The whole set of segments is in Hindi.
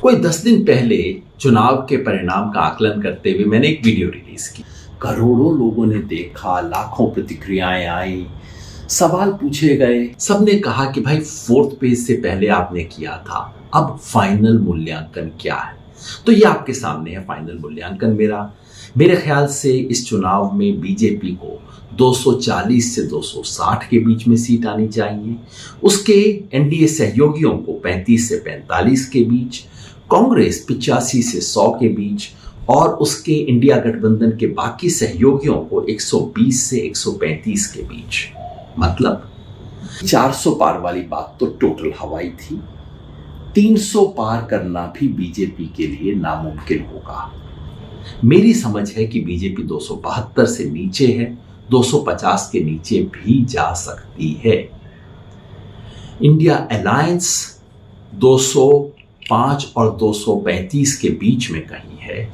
कोई 10 दिन पहले चुनाव के परिणाम का आकलन करते हुए मैंने एक वीडियो रिलीज की। करोड़ों लोगों ने देखा, लाखों प्रतिक्रियाएं आई, सवाल पूछे गए। सबने कहा कि भाई 4th पेज से पहले आपने किया था, अब फाइनल मूल्यांकन क्या है? तो ये आपके सामने है फाइनल मूल्यांकन मेरे ख्याल से इस चुनाव में बीजेपी को 240 से 260 के बीच में सीट आनी चाहिए, उसके एनडीए सहयोगियों को 35 से 45 के बीच, कांग्रेस 85 से 100 के बीच और उसके इंडिया गठबंधन के बाकी सहयोगियों को 120 से 135 के बीच। मतलब 400 पार वाली बात तो टोटल हवाई थी। 300 पार करना भी बीजेपी के लिए नामुमकिन होगा। मेरी समझ है कि बीजेपी 272 से नीचे है, 250 के नीचे भी जा सकती है। इंडिया अलायंस 205 और 235 के बीच में कहीं है,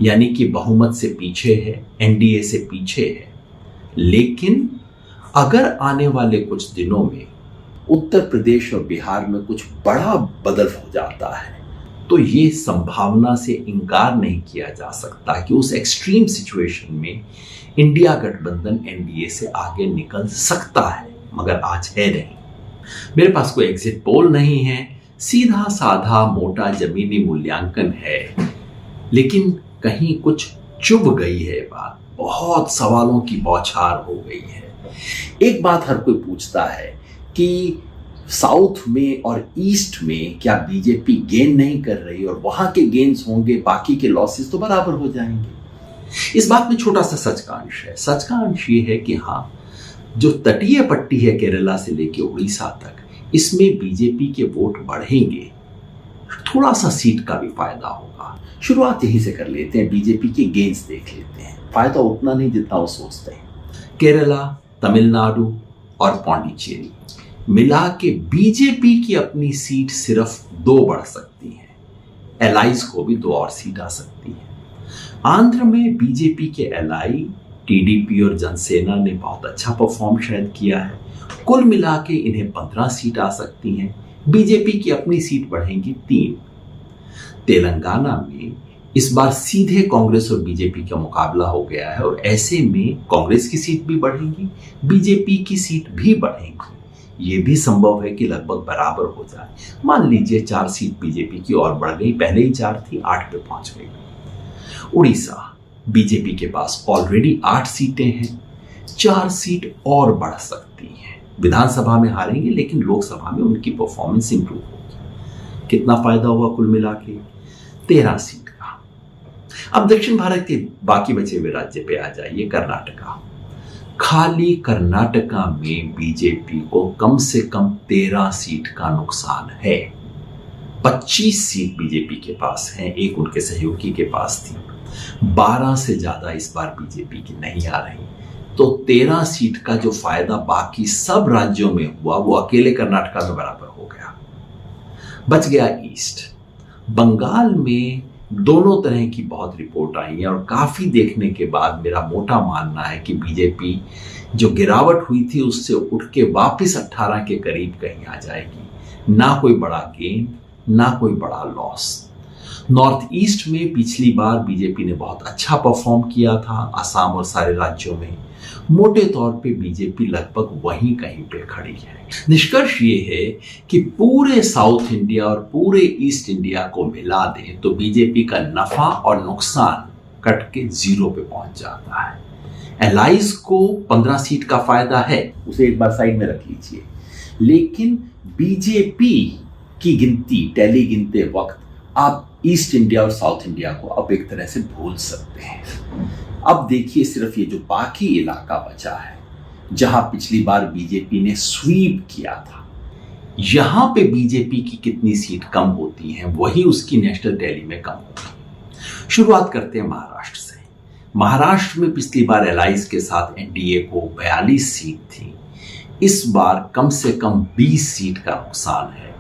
यानी कि बहुमत से पीछे है, एनडीए से पीछे है। लेकिन अगर आने वाले कुछ दिनों में उत्तर प्रदेश और बिहार में कुछ बड़ा बदल हो जाता है तो ये संभावना से इनकार नहीं किया जा सकता कि उस एक्सट्रीम सिचुएशन में इंडिया गठबंधन एनडीए से आगे निकल सकता है, मगर आज है नहीं। मेरे पास कोई एग्जिट पोल नहीं है, सीधा साधा मोटा जमीनी मूल्यांकन है, लेकिन कहीं कुछ चुभ गई है बात, बहुत सवालों की बौछार हो गई है। एक बात हर कोई पूछता है कि साउथ में और ईस्ट में क्या बीजेपी गेन नहीं कर रही और वहां के गेन्स होंगे, बाकी के लॉसेस तो बराबर हो जाएंगे। इस बात में छोटा सा सच का अंश है। सच का अंश ये है कि हाँ, जो तटीय पट्टी है केरला से लेके उड़ीसा तक, इसमें बीजेपी के वोट बढ़ेंगे, थोड़ा सा सीट का भी फायदा होगा। शुरुआत यहीं से कर लेते हैं, बीजेपी के गेन्स देख लेते हैं। फायदा उतना नहीं जितना वो सोचते हैं। केरला, तमिलनाडु और पौंडीचेरी मिला के बीजेपी की अपनी सीट सिर्फ 2 बढ़ सकती है। एलाइज को भी 2 और सीट आ सकती है। आंध्र में बीजेपी के एलाई टीडीपी और जनसेना ने बहुत अच्छा परफॉर्म शायद किया है। कुल मिला के इन्हें 15 सीट आ सकती हैं। बीजेपी की अपनी सीट बढ़ेंगी 3। तेलंगाना में इस बार सीधे कांग्रेस और बीजेपी का मुकाबला हो गया है और ऐसे में कांग्रेस की सीट भी बढ़ेंगी, बीजेपी की सीट भी बढ़ेंगी। ये भी संभव है कि लगभग बराबर हो जाए। मान लीजिए 4 सीट बीजेपी की और बढ़ गई, पहले ही 4 थी, 8 पे पहुंच गई। उड़ीसा, बीजेपी के पास ऑलरेडी 8 सीटें हैं, 4 सीट और बढ़ सकती हैं। विधानसभा में हारेंगे लेकिन लोकसभा में उनकी परफॉर्मेंस इंप्रूव होगी। कितना फायदा हुआ कुल मिला के? 13 सीट का। अब दक्षिण भारत के बाकी बचे हुए राज्य पे आ जाइए। कर्नाटका, खाली कर्नाटका में बीजेपी को कम से कम 13 सीट का नुकसान है। 25 सीट बीजेपी के पास हैं, एक उनके सहयोगी के पास थी। 12 से ज्यादा इस बार बीजेपी की नहीं आ रही, तो 13 सीट का जो फायदा बाकी सब राज्यों में हुआ वो अकेले कर्नाटका में बराबर हो गया। बच गया ईस्ट। बंगाल में दोनों तरह की बहुत रिपोर्ट आई है और काफी देखने के बाद मेरा मोटा मानना है कि बीजेपी जो गिरावट हुई थी उससे उठ के वापस 18 के करीब कहीं आ जाएगी। ना कोई बड़ा गेन, ना कोई बड़ा लॉस। नॉर्थ ईस्ट में पिछली बार बीजेपी ने बहुत अच्छा परफॉर्म किया था, असम और सारे राज्यों में। मोटे तौर पे बीजेपी लगभग वहीं कहीं पे खड़ी है। निष्कर्ष ये है कि पूरे साउथ इंडिया और पूरे ईस्ट इंडिया को मिला दें तो बीजेपी का नफा और नुकसान कट के 0 पे पहुंच जाता है। एलाइज को 15 सीट का फायदा है, उसे एक बार साइड में रख लीजिए। लेकिन बीजेपी की गिनती, टैली गिनते वक्त आप ईस्ट इंडिया और साउथ इंडिया को अब एक तरह से भूल सकते हैं। अब देखिए सिर्फ ये जो बाकी इलाका बचा है, जहां पिछली बार बीजेपी ने स्वीप किया था, यहां पे बीजेपी की कितनी सीट कम होती हैं, वही उसकी नेशनल टैली में कम होती है। शुरुआत करते हैं महाराष्ट्र से। महाराष्ट्र में पिछली बार एलाइज के साथ एनडीए को 42 सीट थी। इस बार कम से कम 20 सीट का नुकसान है।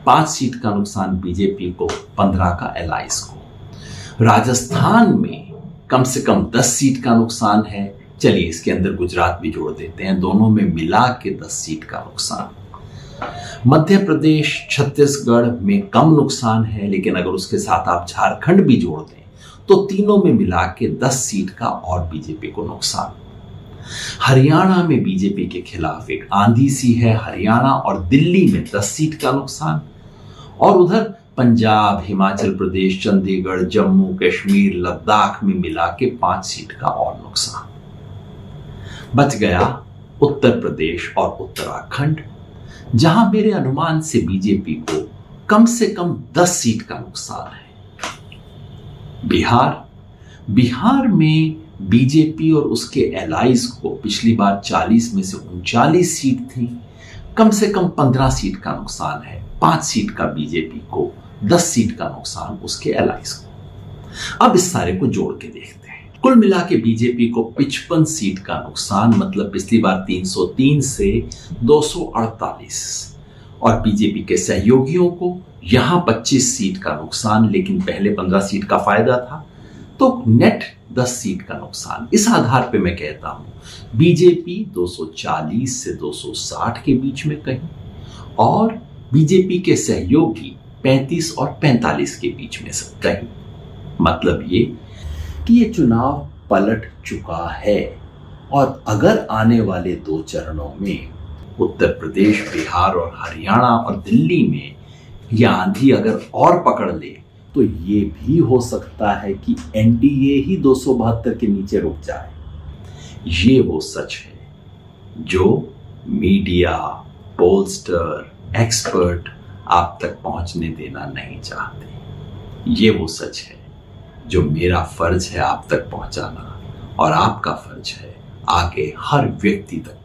5 सीट का नुकसान बीजेपी को, 15 का एलाइज को। राजस्थान में कम से कम 10 सीट का नुकसान है। चलिए इसके अंदर गुजरात भी जोड़ देते हैं, दोनों में मिला के 10 सीट का नुकसान। मध्य प्रदेश छत्तीसगढ़ में कम नुकसान है, लेकिन अगर उसके साथ आप झारखंड भी जोड़ दें तो तीनों में मिला के 10 सीट का और बीजेपी को नुकसान। हरियाणा में बीजेपी के खिलाफ एक आंधी सी है, हरियाणा और दिल्ली में 10 सीट का नुकसान, और उधर पंजाब, हिमाचल प्रदेश, चंडीगढ़, जम्मू कश्मीर, लद्दाख में मिला के 5 सीट का और नुकसान। बच गया उत्तर प्रदेश और उत्तराखंड, जहां मेरे अनुमान से बीजेपी को कम से कम 10 सीट का नुकसान है। बिहार में बीजेपी और उसके एलाइज को पिछली बार 40 में से 39 सीट थी, कम से कम 15 सीट का नुकसान है। 5 सीट का बीजेपी को, 10 सीट का नुकसान उसके एलाइज को। अब इस सारे को जोड़ के देखते हैं। कुल मिला के बीजेपी को 55 सीट का नुकसान, मतलब पिछली बार 303 से 248, और बीजेपी के सहयोगियों को यहां 25 सीट का नुकसान, लेकिन पहले 15 सीट का फायदा था, तो नेट 10 सीट का नुकसान। इस आधार पे मैं कहता हूं बीजेपी 240 से 260 के बीच में कहीं, और बीजेपी के सहयोगी 35 और 45 के बीच में कहीं। मतलब ये कि ये चुनाव पलट चुका है, और अगर आने वाले 2 चरणों में उत्तर प्रदेश, बिहार और हरियाणा और दिल्ली में यह आंधी अगर और पकड़ ले तो ये भी हो सकता है कि एनडीए ही 272 के नीचे रुक जाए। ये वो सच है जो मीडिया, पोलस्टर, एक्सपर्ट आप तक पहुंचने देना नहीं चाहते। ये वो सच है जो मेरा फर्ज है आप तक पहुंचाना, और आपका फर्ज है आगे हर व्यक्ति तक